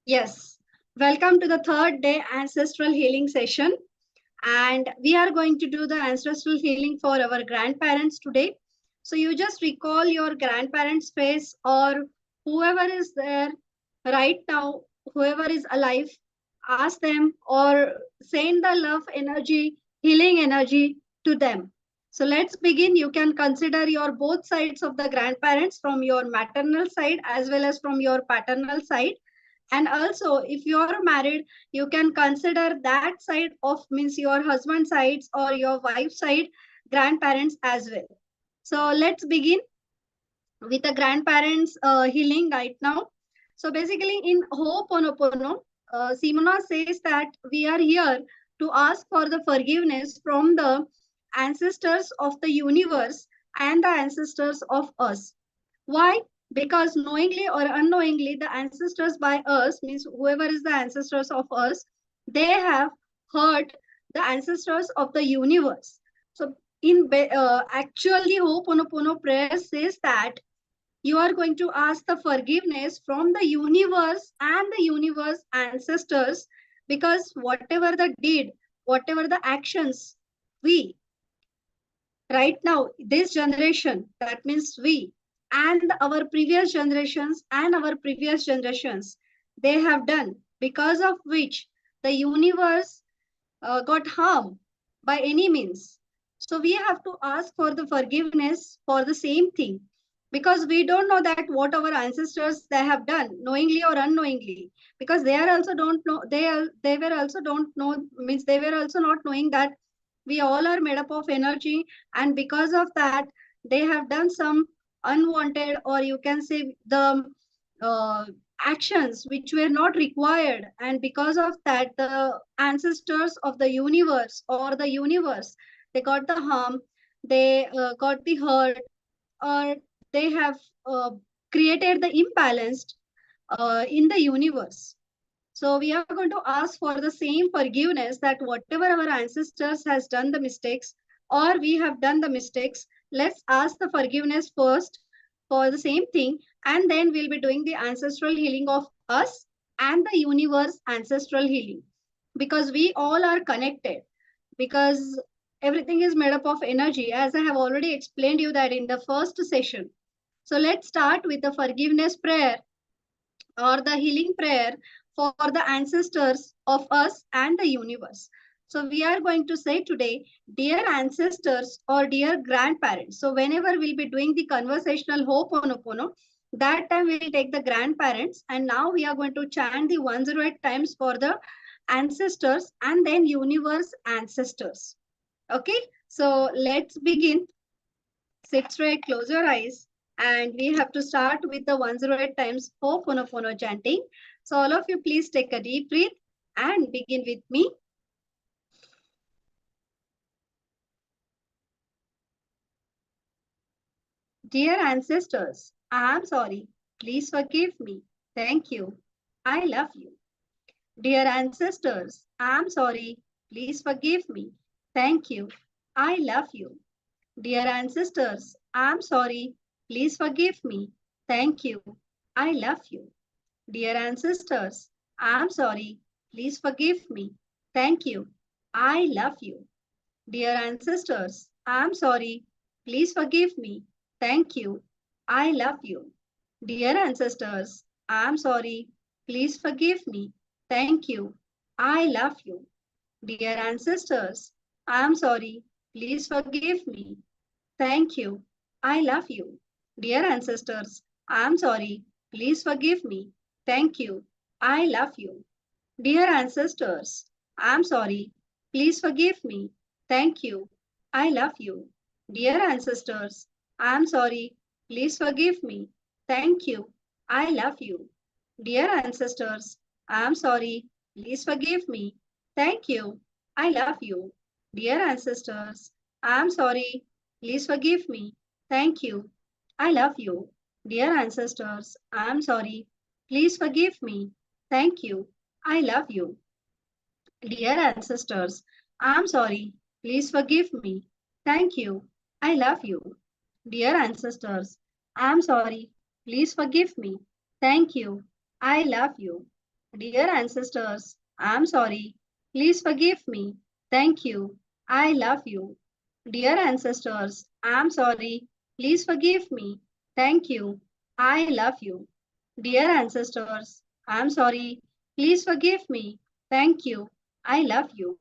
Yes, welcome to the third day ancestral healing session. And we are going to do the ancestral healing for our grandparents today. So you just recall your grandparents' face or whoever is there right now, whoever is alive, ask them or send the love energy, healing energy to them. So let's begin. You can consider your both sides of the grandparents from your maternal side as well as from your paternal side, and also if you are married you can consider that side of means your husband sides or your wife side grandparents as well. So let's begin with the grandparents healing right now. So basically in Ho'oponopono, Simona says that we are here to ask for the forgiveness from the ancestors of the universe and the ancestors of us. Why? Because knowingly or unknowingly, the ancestors by us, means whoever is the ancestors of us, they have hurt the ancestors of the universe. So actually, Ho'oponopono prayer says that you are going to ask the forgiveness from the universe and the universe ancestors, because whatever the deed, whatever the actions we right now, this generation, that means we and our previous generations and our previous generations, they have done, because of which the universe got harmed by any means. So we have to ask for the forgiveness for the same thing, because we don't know that what our ancestors they have done knowingly or unknowingly, because they are also don't know, they were also don't know, means they were also not knowing that we all are made up of energy, and because of that they have done some unwanted, or you can say the uh, actions which were not required, and because of that the ancestors of the universe or the universe, they got the harm, they got the hurt, or they have uh, created the imbalanced in the universe. So we are going to ask for the same forgiveness, that whatever our ancestors has done the mistakes or we have done the mistakes, let's ask the forgiveness first for the same thing, and then we'll be doing the ancestral healing of us and the universe ancestral healing, because we all are connected, because everything is made up of energy, as I have already explained you that in the first session. So let's start with the forgiveness prayer or the healing prayer for the ancestors of us and the universe. So we are going to say today, dear ancestors or dear grandparents. So whenever we'll be doing the conversational Ho'oponopono, that time we'll take the grandparents, and now we are going to chant the 108 times for the ancestors and then universe ancestors. Okay, so let's begin. Sit straight, close your eyes, and we have to start with the 108 times Ho'oponopono chanting. So all of you please take a deep breath and begin with me. Dear ancestors, I am sorry. Please forgive me. Thank you. I love you. Dear ancestors, I am sorry. Please forgive me. Thank you. I love you. Dear ancestors, I am sorry. Please forgive me. Thank you. I love you. Dear ancestors, I am sorry. Please forgive me. Thank you. I love you. Dear ancestors, I am sorry. Please forgive me. Thank you. I love you. Dear ancestors, I am sorry. Please forgive me. Thank you. I love you. Dear ancestors, I am sorry. Please forgive me. Thank you. I love you. Dear ancestors, I am sorry. Please forgive me. Thank you. I love you. Dear ancestors, I am sorry. Please forgive me. Thank you. I love you. Dear ancestors, I am sorry. Please forgive me. Thank you. I love you. Dear ancestors, I am sorry. Please forgive me. Thank you. I love you. Dear ancestors, I am sorry. Please forgive me. Thank you. I love you. Dear ancestors, I am sorry. Please forgive me. Thank you. I love you. Dear ancestors, I am sorry. Please forgive me. Thank you. I love you. Dear ancestors, I am sorry. Please forgive me. Thank you. I love you. Dear ancestors, I'm sorry. Please forgive me. Thank you. I love you. Dear ancestors, I'm sorry. Please forgive me. Thank you. I love you. Dear ancestors, I'm sorry. Please forgive me. Thank you. I love you.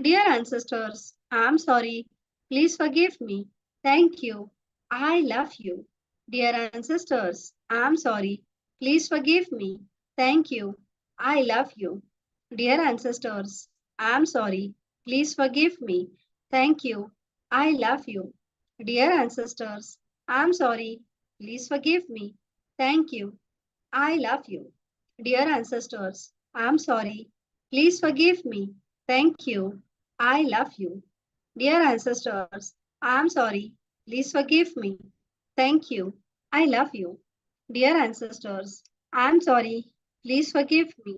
Dear ancestors, I'm sorry. Please forgive me. Thank you. I love you. Dear ancestors, I'm sorry. Please forgive me. Thank you. I love you. Dear ancestors, I'm sorry. Please forgive me. Thank you. I love you. Dear ancestors, I'm sorry. Please forgive me. Thank you. I love you. Dear ancestors, I'm sorry. Please forgive me. Thank you. I love you. Dear ancestors, I'm sorry. Please forgive me. Thank you. I love you. Dear ancestors, I'm sorry. Please forgive me.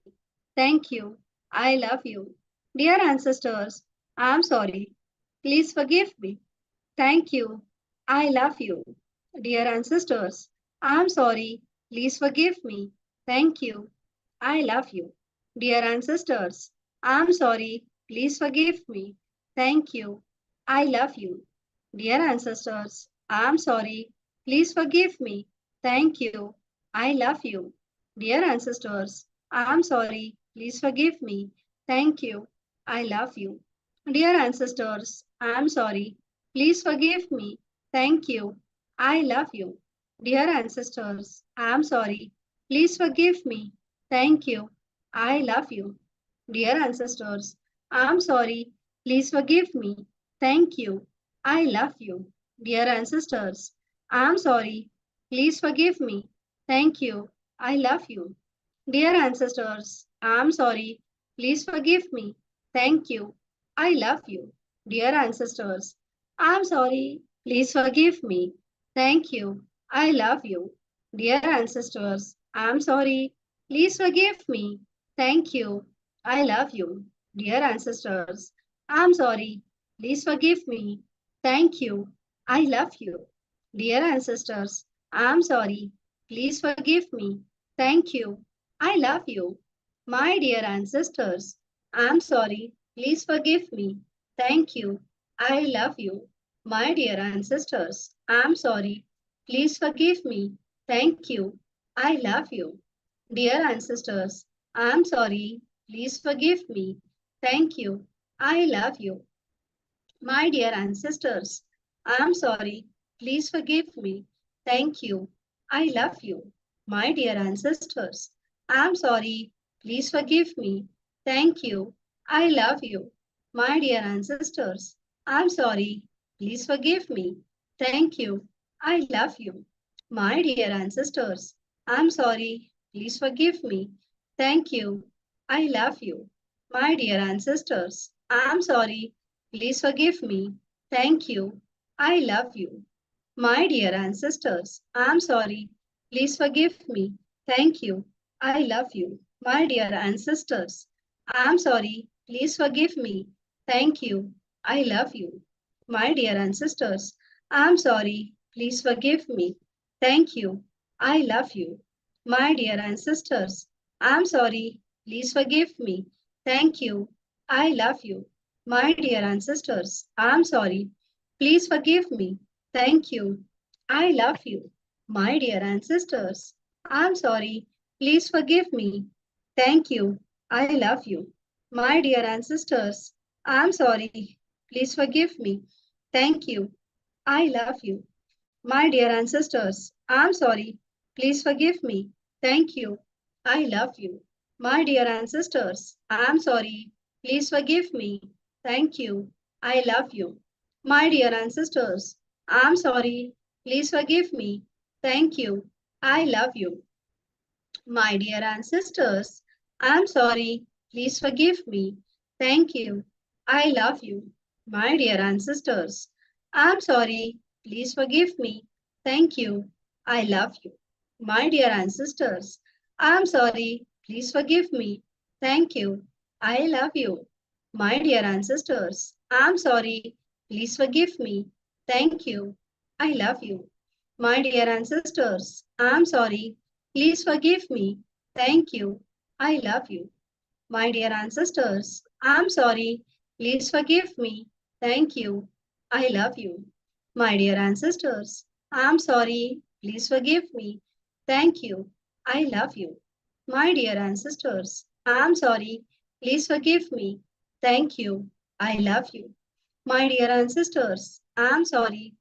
Thank you. I love you. Dear ancestors, I'm sorry. Please forgive me. Thank you. I love you. Dear ancestors, I'm sorry. Please forgive me. Thank you. I love you. Dear ancestors, I'm sorry. Please forgive me. Thank you. I love you. Dear ancestors, I'm sorry. Please forgive me. Thank you. I love you. Dear ancestors, I'm sorry. Please forgive me. Thank you. I love you. Dear ancestors, I'm sorry. Please forgive me. Thank you. I love you. Dear ancestors, I'm sorry. Please forgive me. Thank you. I love you. Dear ancestors, I'm sorry. Please forgive me. Thank you. I love you. Dear ancestors, I'm sorry. Please forgive me. Thank you. I love you. Dear ancestors, I'm sorry. Please forgive me. Thank you. I love you. Dear ancestors, I'm sorry. Please forgive me. Thank you. I love you. Dear ancestors, I'm sorry. Please forgive me. Thank you. I love you. Dear ancestors, I'm sorry. Please forgive me. Thank you. I love you. Dear ancestors, I'm sorry. Please forgive me. Thank you. I love you. My dear ancestors, I'm sorry. Please forgive me. Thank you. I love you. My dear ancestors, I'm sorry. Please forgive me. Thank you. I love you. Dear ancestors, I'm sorry. Please forgive me. Thank you. I love you. My dear ancestors, I'm sorry. Please forgive me. Thank you. I love you. My dear ancestors, I'm sorry. Please forgive me. Thank you. I love you. My dear ancestors, I'm sorry. Please forgive me. Thank you. I love you. My dear ancestors, I'm sorry. Please forgive me. Thank you. I love you. My dear ancestors, I'm sorry. Please forgive me. Thank you. I love you. My dear ancestors, I'm sorry. Please forgive me. Thank you. I love you. My dear ancestors, I'm sorry. Please forgive me. Thank you. I love you. My dear ancestors, I'm sorry. Please forgive me. Thank you. I love you. My dear ancestors, I'm sorry. Please forgive me. Thank you. I love you. My dear ancestors, I'm sorry. Please forgive me. Thank you. I love you. My dear ancestors, I'm sorry. Please forgive me. Thank you. I love you. My dear ancestors, I'm sorry. Please forgive me. Thank you. I love you. My dear ancestors, I'm sorry. Please forgive me. Thank you. I love you. My dear ancestors, I'm sorry. Please forgive me. Thank you. I love you. My dear ancestors, I'm sorry. Please forgive me. Thank you. I love you. My dear ancestors, I'm sorry. Please forgive me. Thank you. I love you. My dear ancestors, I'm sorry. Please forgive me. Thank you. I love you. My dear ancestors, I'm sorry. Please forgive me. Thank you. I love you. My dear ancestors, I'm sorry. Please forgive me. Thank you. I love you. My dear ancestors, I'm sorry. Please forgive me. Thank you. I love you. My dear ancestors, I'm sorry. Please forgive me. Thank you. I love you. My dear ancestors, I'm sorry. Please forgive me. Thank you. I love you. My dear ancestors, I'm sorry. Please forgive me. Thank you. I love you. My dear ancestors, I'm sorry.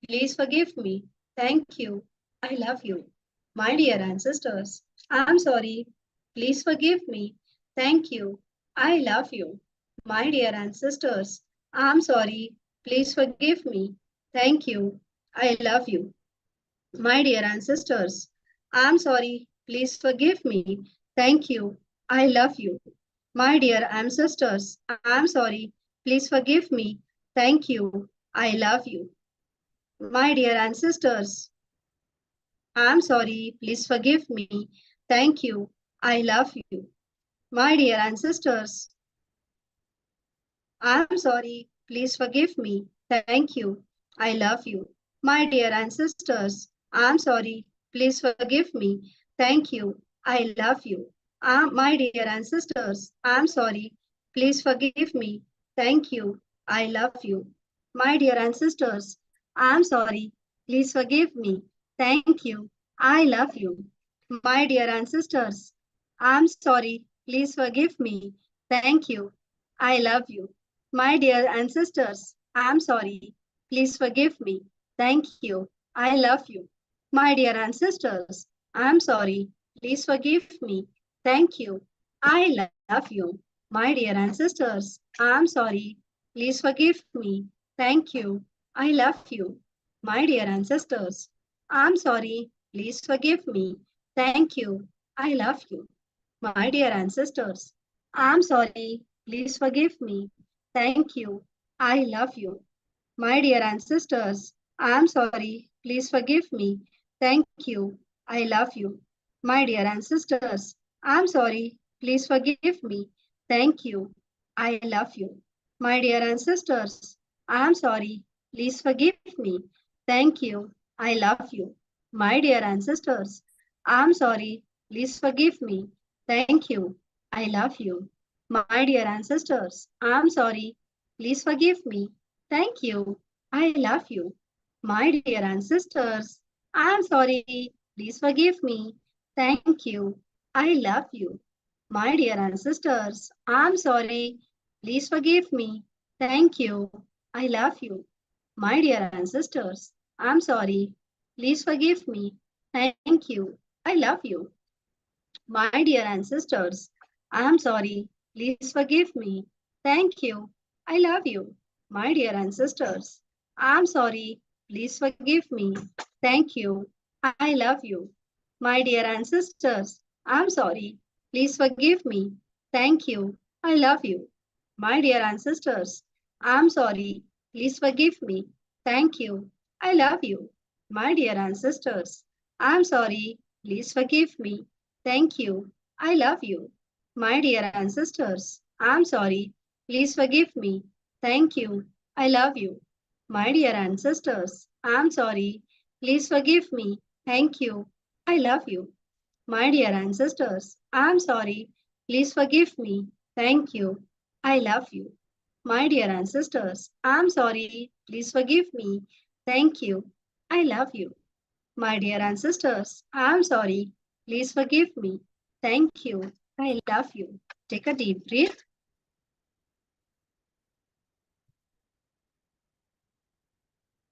Please forgive me. Thank you. I love you. My dear ancestors, I'm sorry. Please forgive me. Thank you. I love you. My dear ancestors, I'm sorry. Please forgive me. Thank you. I love you. My dear ancestors, I'm sorry. Please forgive me. Thank you. I love you. My dear ancestors, I'm sorry. Please forgive me. Thank you. I love you. My dear ancestors, I'm sorry, please forgive me. Thank you. I love you. My dear ancestors, I'm sorry, please forgive me. Thank you. I love you. My dear ancestors, I'm sorry, please forgive me. Thank you. I love you. My dear ancestors, I'm sorry, please forgive me. Thank you. I love you. My dear ancestors, I'm sorry, please forgive me. Thank you. I love you. My dear ancestors, I'm sorry, please forgive me. Thank you. I love you. My dear ancestors, I'm sorry. Please forgive me. Thank you. I love you. My dear ancestors, I'm sorry. Please forgive me. Thank you. I love you. My dear ancestors, I'm sorry. Please forgive me. Thank you. I love you. My dear ancestors, I'm sorry. Please forgive me. Thank you. I love you. My dear ancestors, I'm sorry. Please forgive me. Thank you. I love you. My dear ancestors, I'm sorry. Please forgive me. Thank you. I love you. My dear ancestors, I'm sorry. Please forgive me. Thank you. I love you. My dear ancestors, I'm sorry. Please forgive me. Thank you. I love you. My dear ancestors, I'm sorry. Please forgive me. Thank you. I love you. My dear ancestors, I'm sorry. Please forgive me. Thank you. I love you. My dear ancestors, I'm sorry. Please forgive me. Thank you. I love you. My dear ancestors, I'm sorry. Please forgive me. Thank you. I love you. My dear ancestors, I'm sorry. Please forgive me. Thank you. I love you. My dear ancestors, I am sorry. Please forgive me. Thank you. I love you. My dear ancestors, I am sorry. Please forgive me. Thank you. I love you. My dear ancestors, I am sorry. Please forgive me. Thank you. I love you. My dear ancestors, I am sorry. Please forgive me. Thank you. I love you. My dear ancestors, I am sorry. Please forgive me. Thank you. I love you. My dear ancestors, I'm sorry. Please forgive me. Thank you. I love you. My dear ancestors, I'm sorry. Please forgive me. Thank you. I love you. My dear ancestors, I'm sorry. Please forgive me. Thank you. I love you. My dear ancestors, I'm sorry. Please forgive me. Thank you. I love you. My dear ancestors, I'm sorry. Please forgive me. Thank you. I love you. Take a deep breath.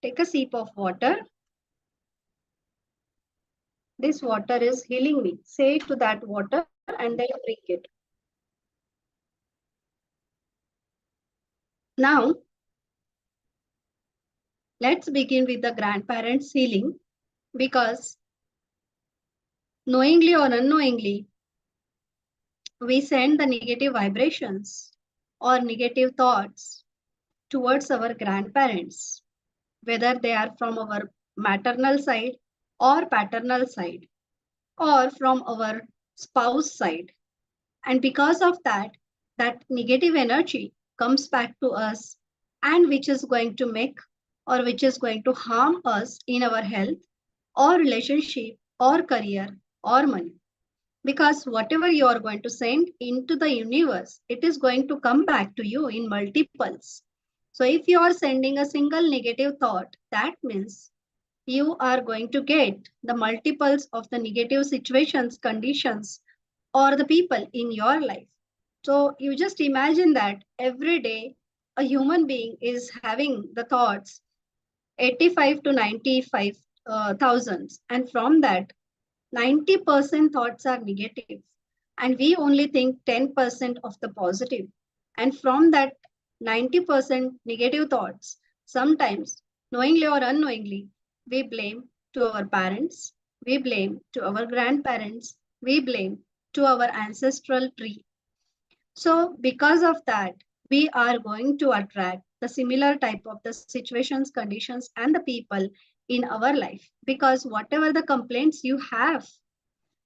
Take a sip of water. This water is healing me. Say to that water and then drink it. Now, let's begin with the grandparents' healing because knowingly or unknowingly, we send the negative vibrations or negative thoughts towards our grandparents, whether they are from our maternal side or paternal side or from our spouse side. And because of that, that negative energy comes back to us and which is going to make or which is going to harm us in our health or relationship or career or money. Because whatever you are going to send into the universe, it is going to come back to you in multiples. So if you are sending a single negative thought, that means you are going to get the multiples of the negative situations, conditions, or the people in your life. So you just imagine that every day a human being is having the thoughts 85 to 95 thousands, and from that 90% thoughts are negative, and we only think 10% of the positive. And from that 90% negative thoughts, sometimes knowingly or unknowingly, we blame to our parents, we blame to our grandparents, we blame to our ancestral tree. So, because of that, we are going to attract the similar type of the situations, conditions, and the people in our life. Because whatever the complaints you have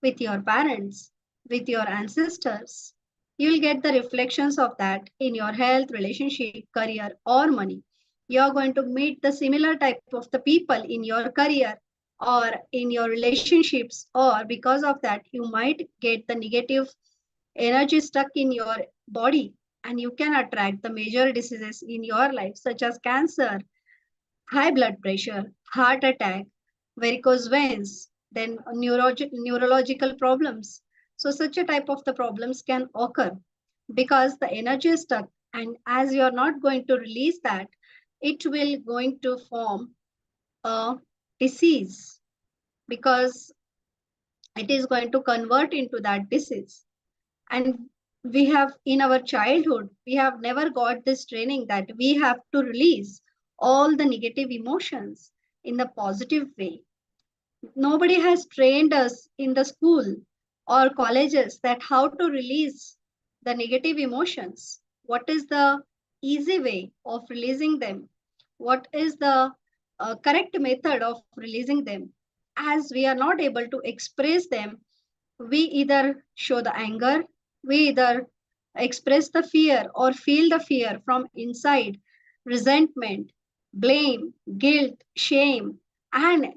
with your parents, with your ancestors, you'll get the reflections of that in your health, relationship, career, or money. You're going to meet the similar type of the people in your career or in your relationships, or because of that, you might get the negative energy stuck in your body, and you can attract the major diseases in your life, such as cancer, high blood pressure, heart attack, varicose veins, then neurological problems. So such a type of the problems can occur because the energy is stuck, and as you are not going to release that, it will going to form a disease, because it is going to convert into that disease. And we have in our childhood, we have never got this training that we have to release all the negative emotions in the positive way. Nobody has trained us in the school or colleges that how to release the negative emotions. What is the easy way of releasing them? What is the correct method of releasing them? As we are not able to express them, we either show the anger, we either express the fear or feel the fear from inside, resentment, blame, guilt, shame. And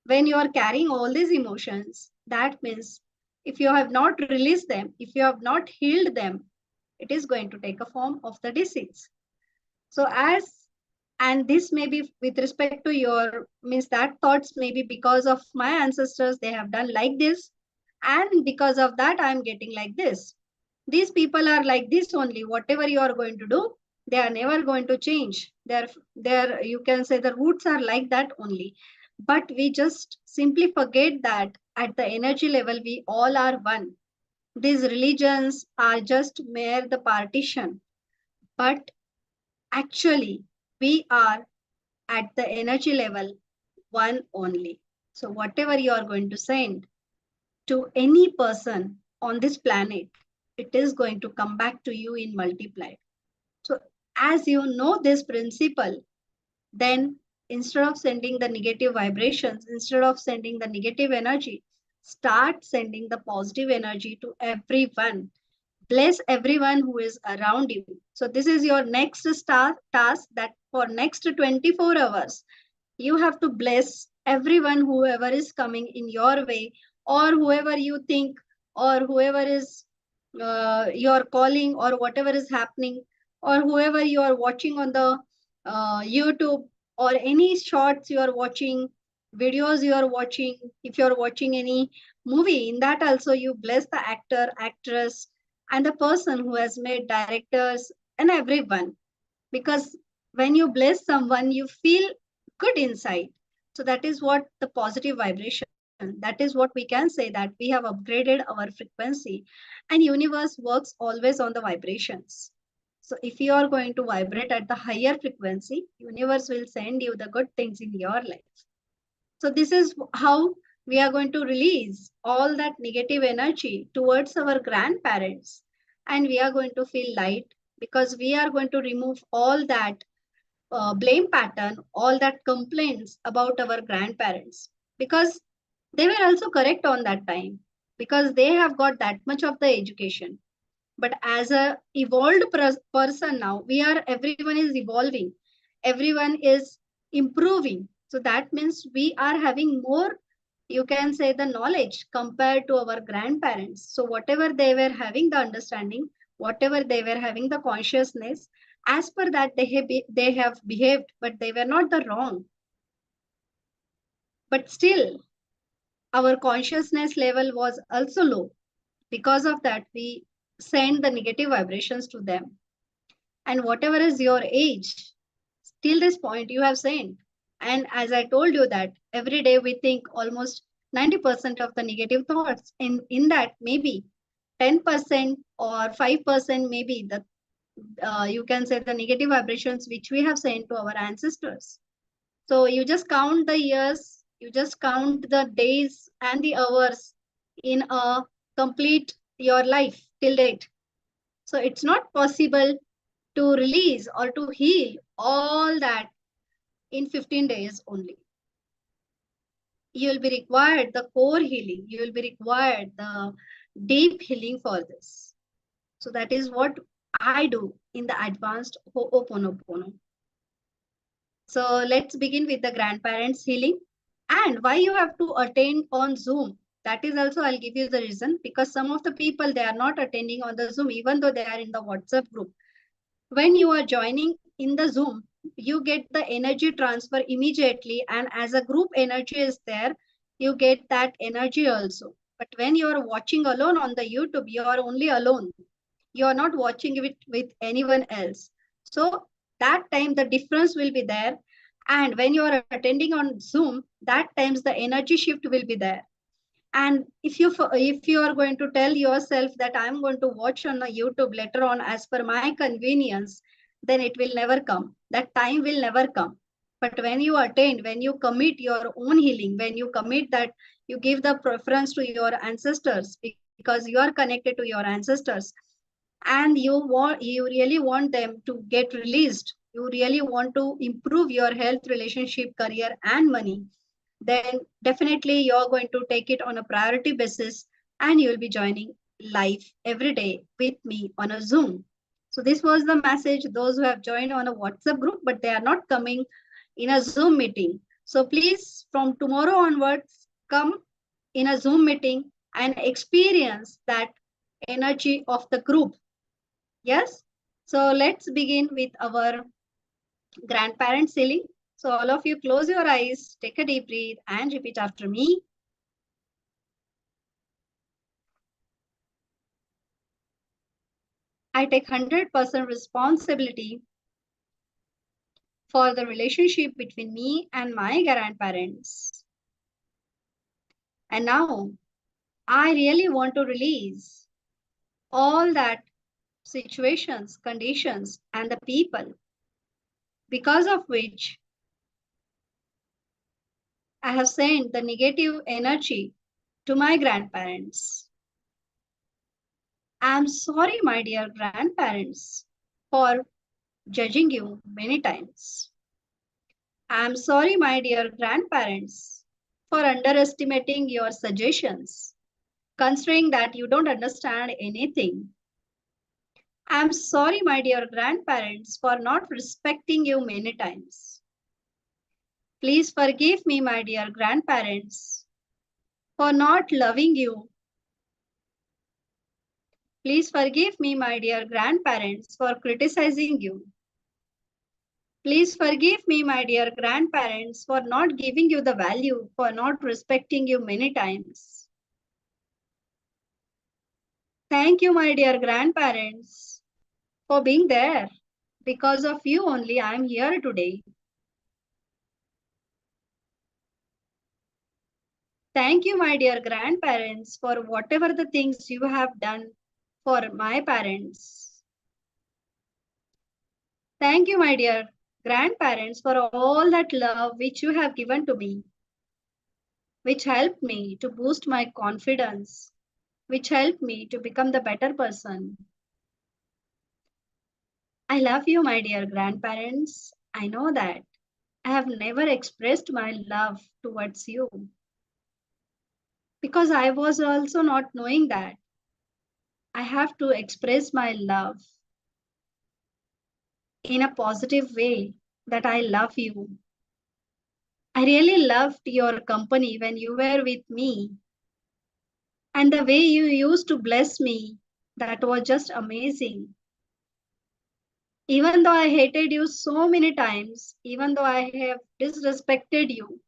when you are carrying all these emotions, that means if you have not released them, if you have not healed them, it is going to take a form of the disease. So and this may be with respect to your, means that thoughts may be because of my ancestors, they have done like this, and because of that I'm getting like this. These people are like this only. Whatever you are going to do, they are never going to change. They're you can say the roots are like that only. But we just simply forget that at the energy level we all are one. These religions are just mere the partition, but actually we are at the energy level one only. So whatever you are going to send to any person on this planet, it is going to come back to you in multiplied. So as you know this principle, then instead of sending the negative vibrations, instead of sending the negative energy, start sending the positive energy to everyone. Bless everyone who is around you. So this is your next task, that for next 24 hours, you have to bless everyone, whoever is coming in your way, or whoever you think, or whoever is you're calling, or whatever is happening, or whoever you are watching on the YouTube, or any shorts you are watching, videos you are watching. If you're watching any movie, in that also you bless the actor, actress, and the person who has made directors and everyone. Because when you bless someone, you feel good inside. So that is what the positive vibration. That is what we can say, that we have upgraded our frequency, and universe works always on the vibrations. So if you are going to vibrate at the higher frequency, universe will send you the good things in your life. So this is how we are going to release all that negative energy towards our grandparents, and we are going to feel light, because we are going to remove all that blame pattern, all that complaints about our grandparents, because they were also correct on that time, because they have got that much of the education. But as a evolved person now, everyone is evolving, everyone is improving. So that means we are having more you can say the knowledge compared to our grandparents. So whatever they were having the understanding, whatever they were having the consciousness, as per that they have behaved, but they were not the wrong. But still, our consciousness level was also low. Because of that, we send the negative vibrations to them. And whatever is your age, till this point you have sent. And as I told you that every day we think almost 90% of the negative thoughts. In that, maybe 10% or 5% maybe the you can say the negative vibrations which we have sent to our ancestors. So you just count the years, you just count the days and the hours in a complete your life till date. So it's not possible to release or to heal all that in 15 days only. You will be required the core healing. You will be required the deep healing for this. So that is what I do in the advanced Ho'oponopono. So let's begin with the grandparents healing and why you have to attend on Zoom. That is also I'll give you the reason because some of the people they are not attending on the Zoom even though they are in the WhatsApp group. When you are joining in the Zoom, you get the energy transfer immediately and as a group energy is there, you get that energy also. But when you are watching alone on the YouTube, you are only alone. You are not watching it with anyone else. So that time the difference will be there. And when you are attending on Zoom, that times the energy shift will be there. And if you are going to tell yourself that I'm going to watch on a YouTube later on as per my convenience, then it will never come. That time will never come. But when you attain, when you commit your own healing, when you commit that you give the preference to your ancestors because you are connected to your ancestors and you really want them to get released, you really want to improve your health, relationship, career, and money, then definitely you're going to take it on a priority basis and you'll be joining live every day with me on a Zoom. So this was the message, those who have joined on a WhatsApp group, but they are not coming in a Zoom meeting. So please, from tomorrow onwards, come in a Zoom meeting and experience that energy of the group. Yes? So let's begin with our grandparents healing. So all of you close your eyes, take a deep breath and repeat after me. I take 100% responsibility for the relationship between me and my grandparents. And now I really want to release all that situations, conditions, and the people because of which I have sent the negative energy to my grandparents. I'm sorry, my dear grandparents, for judging you many times. I'm sorry, my dear grandparents, for underestimating your suggestions, considering that you don't understand anything. I'm sorry, my dear grandparents, for not respecting you many times. Please forgive me, my dear grandparents, for not loving you. Please forgive me, my dear grandparents, for criticizing you. Please forgive me, my dear grandparents, for not giving you the value, for not respecting you many times. Thank you, my dear grandparents, for being there. Because of you only, I am here today. Thank you, my dear grandparents, for whatever the things you have done for my parents. Thank you, my dear grandparents, for all that love which you have given to me, which helped me to boost my confidence, which helped me to become the better person. I love you, my dear grandparents. I know that I have never expressed my love towards you because I was also not knowing that I have to express my love in a positive way that I love you. I really loved your company when you were with me. And the way you used to bless me, that was just amazing. Even though I hated you so many times, even though I have disrespected you,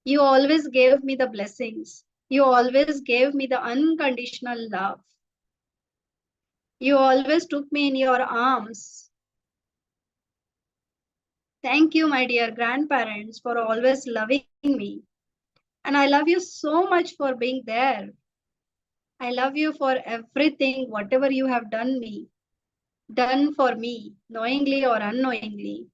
you always gave me the blessings. You always gave me the unconditional love. You always took me in your arms. Thank you, my dear grandparents, for always loving me. And I love you so much for being there. I love you for everything, whatever you have done for me, knowingly or unknowingly.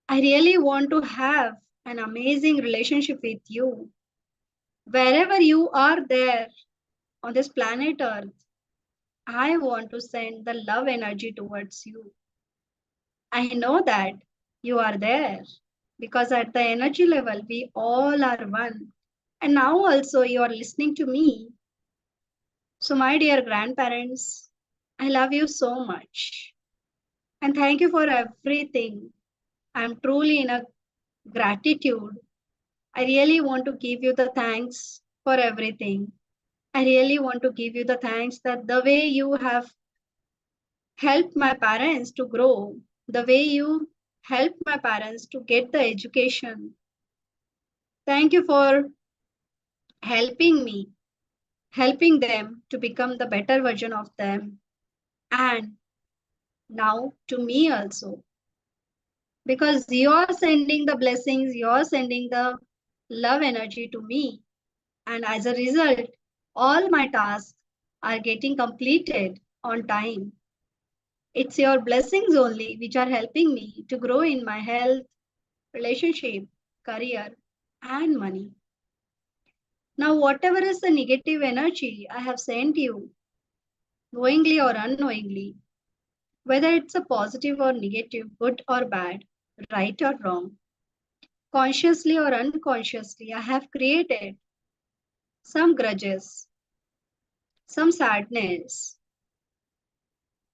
I really want to have an amazing relationship with you. Wherever you are there on this planet Earth, I want to send the love energy towards you. I know that you are there because at the energy level, we all are one. And now also you are listening to me. So, my dear grandparents, I love you so much. And thank you for everything. I'm truly in a gratitude. I really want to give you the thanks for everything. I really want to give you the thanks that the way you have helped my parents to grow, the way you helped my parents to get the education. Thank you for helping me, helping them to become the better version of them. And now to me also. Because you're sending the blessings, you're sending the love energy to me. And as a result, all my tasks are getting completed on time. It's your blessings only which are helping me to grow in my health, relationship, career, and money. Now, whatever is the negative energy I have sent you, knowingly or unknowingly, whether it's a positive or negative, good or bad, right or wrong, consciously or unconsciously, I have created some grudges, some sadness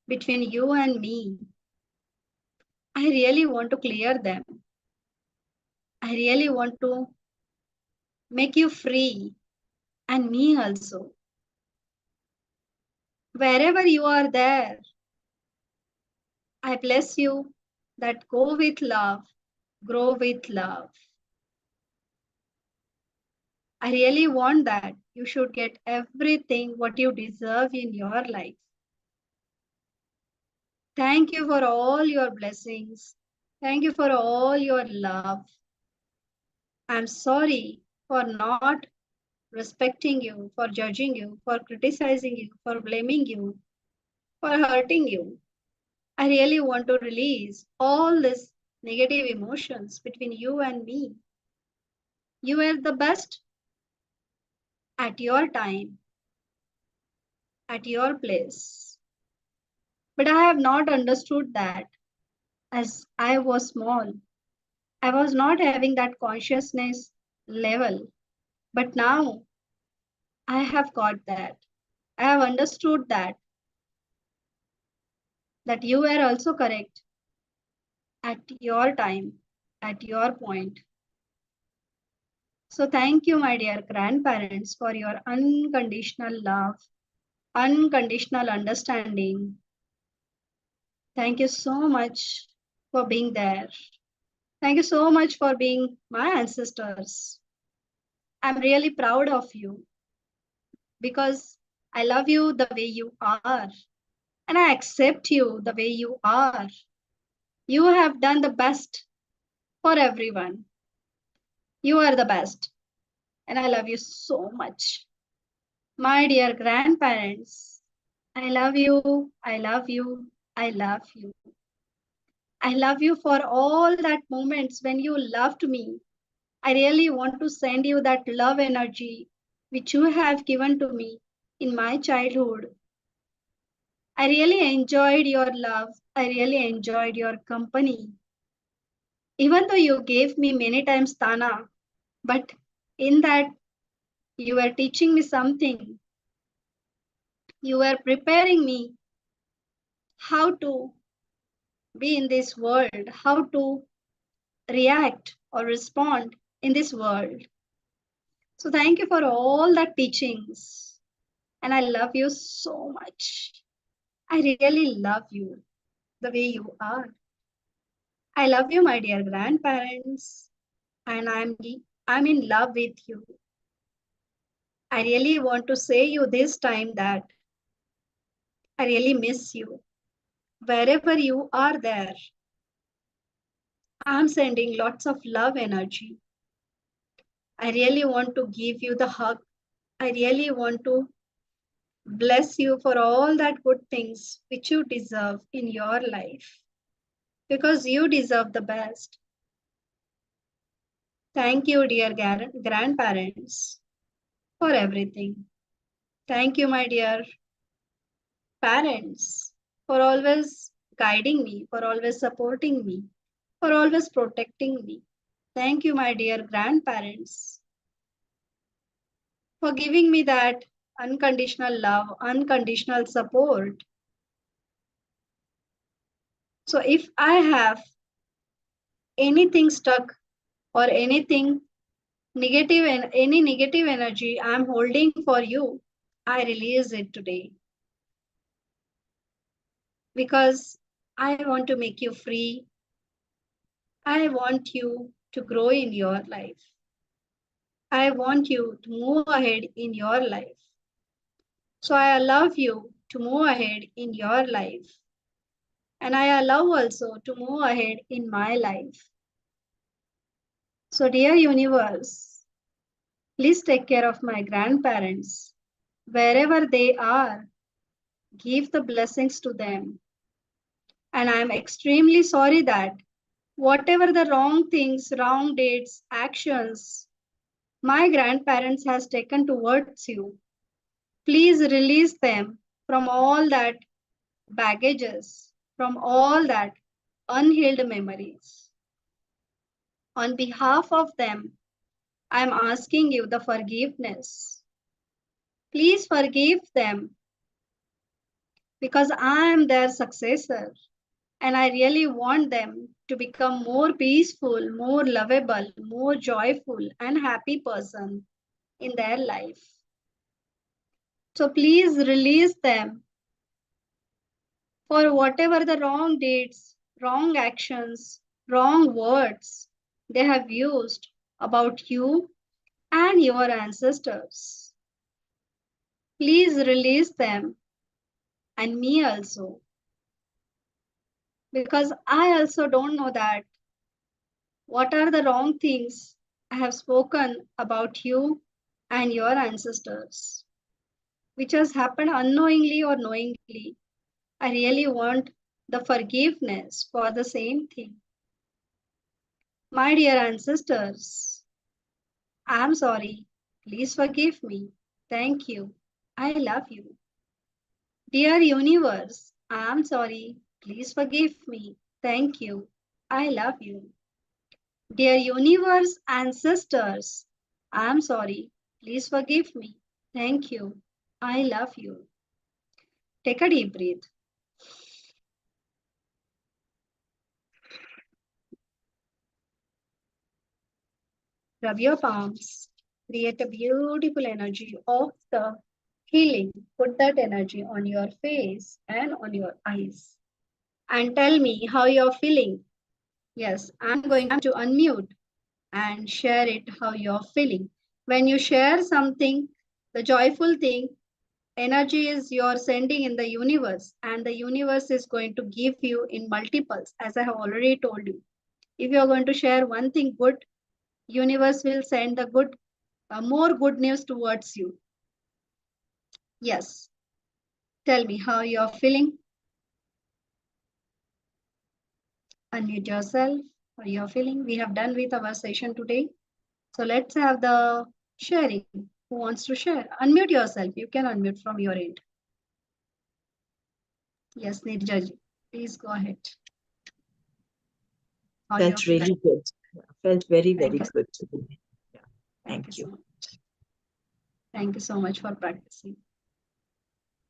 between you and me. I really want to clear them. I really want to make you free and me also. Wherever you are there, I bless you that go with love, grow with love. I really want that you should get everything what you deserve in your life. Thank you for all your blessings. Thank you for all your love. I'm sorry for not respecting you, for judging you, for criticizing you, for blaming you, for hurting you. I really want to release all these negative emotions between you and me. You were the best at your time, at your place. But I have not understood that as I was small. I was not having that consciousness level. But now I have got that. I have understood that you were also correct at your time, at your point. So thank you, my dear grandparents, for your unconditional love, unconditional understanding. Thank you so much for being there. Thank you so much for being my ancestors. I'm really proud of you because I love you the way you are and I accept you the way you are. You have done the best for everyone. You are the best and I love you so much. My dear grandparents, I love you, I love you, I love you. I love you for all that moments when you loved me. I really want to send you that love energy which you have given to me in my childhood. I really enjoyed your love. I really enjoyed your company. Even though you gave me many times Tana, but in that you were teaching me something. You were preparing me how to be in this world, how to react or respond in this world. So thank you for all the teachings. And I love you so much. I really love you the way you are. I love you, my dear grandparents, and I'm in love with you. I really want to say you this time that I really miss you. Wherever you are there, I'm sending lots of love energy. I really want to give you the hug. I really want to bless you for all that good things which you deserve in your life because you deserve the best. Thank you, dear grandparents, for everything. Thank you, my dear parents, for always guiding me, for always supporting me, for always protecting me. Thank you, my dear grandparents, for giving me that unconditional love, unconditional support. So if I have anything stuck or anything negative and any negative energy I'm holding for you, I release it today because I want to make you free. I want you to grow in your life. I want you to move ahead in your life. So I allow you to move ahead in your life. And I allow also to move ahead in my life. So, dear universe, please take care of my grandparents. Wherever they are, give the blessings to them. And I'm extremely sorry that whatever the wrong things, wrong dates, actions my grandparents has taken towards you, please release them from all that baggages, from all that unhealed memories. On behalf of them, I'm asking you the forgiveness. Please forgive them because I am their successor and I really want them to become more peaceful, more lovable, more joyful and happy person in their life. So please release them for whatever the wrong deeds, wrong actions, wrong words they have used about you and your ancestors. Please release them and me also. Because I also don't know that what are the wrong things I have spoken about you and your ancestors, which has happened unknowingly or knowingly. I really want the forgiveness for the same thing. My dear ancestors, I am sorry. Please forgive me. Thank you. I love you. Dear universe, I am sorry. Please forgive me. Thank you. I love you. Dear universe ancestors, I am sorry. Please forgive me. Thank you. I love you. Take a deep breath. Rub your palms. Create a beautiful energy of the healing. Put that energy on your face and on your eyes. And tell me how you're feeling. Yes, I'm going to unmute and share it how you're feeling. When you share something, the joyful thing, energy is you're sending in the universe, and the universe is going to give you in multiples, as I have already told you. If you're going to share one thing good, universe will send the good, more good news towards you. Yes. Tell me how you're feeling. Unmute yourself. How you're feeling. We have done with our session today. So let's have the sharing. Who wants to share? Unmute yourself. You can unmute from your end. Yes, Nirjaji. Please go ahead. How Felt really good. Felt very, very good today. Yeah. Thank you. So much. Thank you so much for practicing.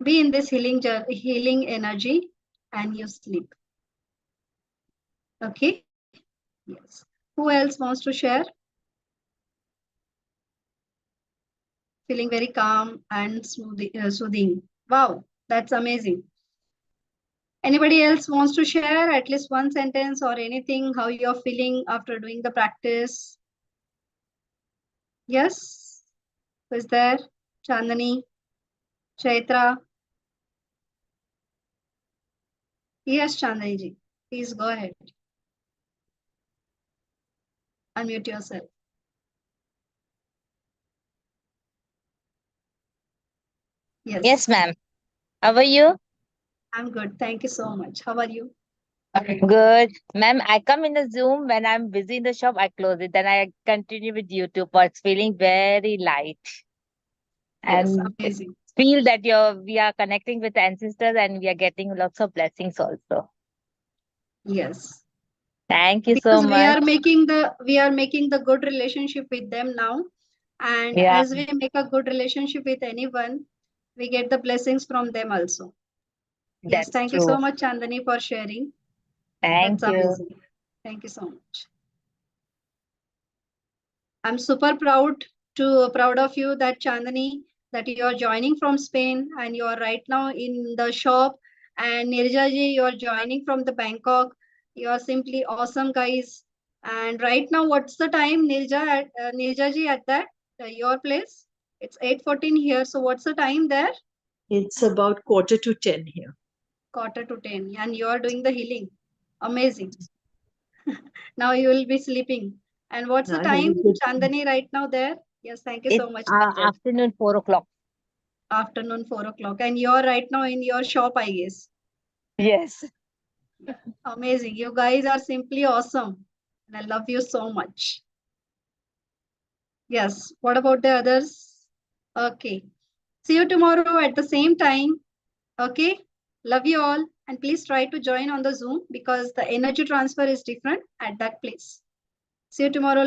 Be in this healing energy and you sleep. Okay? Yes. Who else wants to share? Feeling very calm and soothing. Wow, that's amazing. Anybody else wants to share at least one sentence or anything, how you're feeling after doing the practice? Yes? Who is there? Chandani? Chaitra? Yes, Chandani ji. Please go ahead. Unmute yourself. Yes. Yes, ma'am. How are you? I'm good. Thank you so much. How are you? Good. Ma'am, I come in the Zoom. When I'm busy in the shop, I close it. Then I continue with YouTube, but it's feeling very light. Yes, And amazing. feel that we are connecting with the ancestors and we are getting lots of blessings also. Yes. Thank you so Because much. we are making the good relationship with them now. And Yeah. as we make a good relationship with anyone, we get the blessings from them also. Yes, That's thank you true. so much, Chandani, for sharing. Thank That's you. amazing. Thank you so much. I'm super proud of you that Chandani, that you are joining from Spain and you are right now in the shop. And Nirja ji, you are joining from the Bangkok. You are simply awesome, guys. And right now, what's the time, Nirja ji, at that your place? It's 8:14 here. So what's the time there? It's about 9:45 here. 9:45, and you are doing the healing. Amazing. Now you will be sleeping. And what's the I have time, a good- Chandani, right now there? Yes, thank you It's so much. Nirja. afternoon 4 o'clock. Afternoon 4 o'clock, and you're right now in your shop, I guess. Yes. Amazing. You guys are simply awesome. And I love you so much. Yes. What about the others? Okay. See you tomorrow at the same time. Okay. Love you all. And please try to join on the Zoom because the energy transfer is different at that place. See you tomorrow.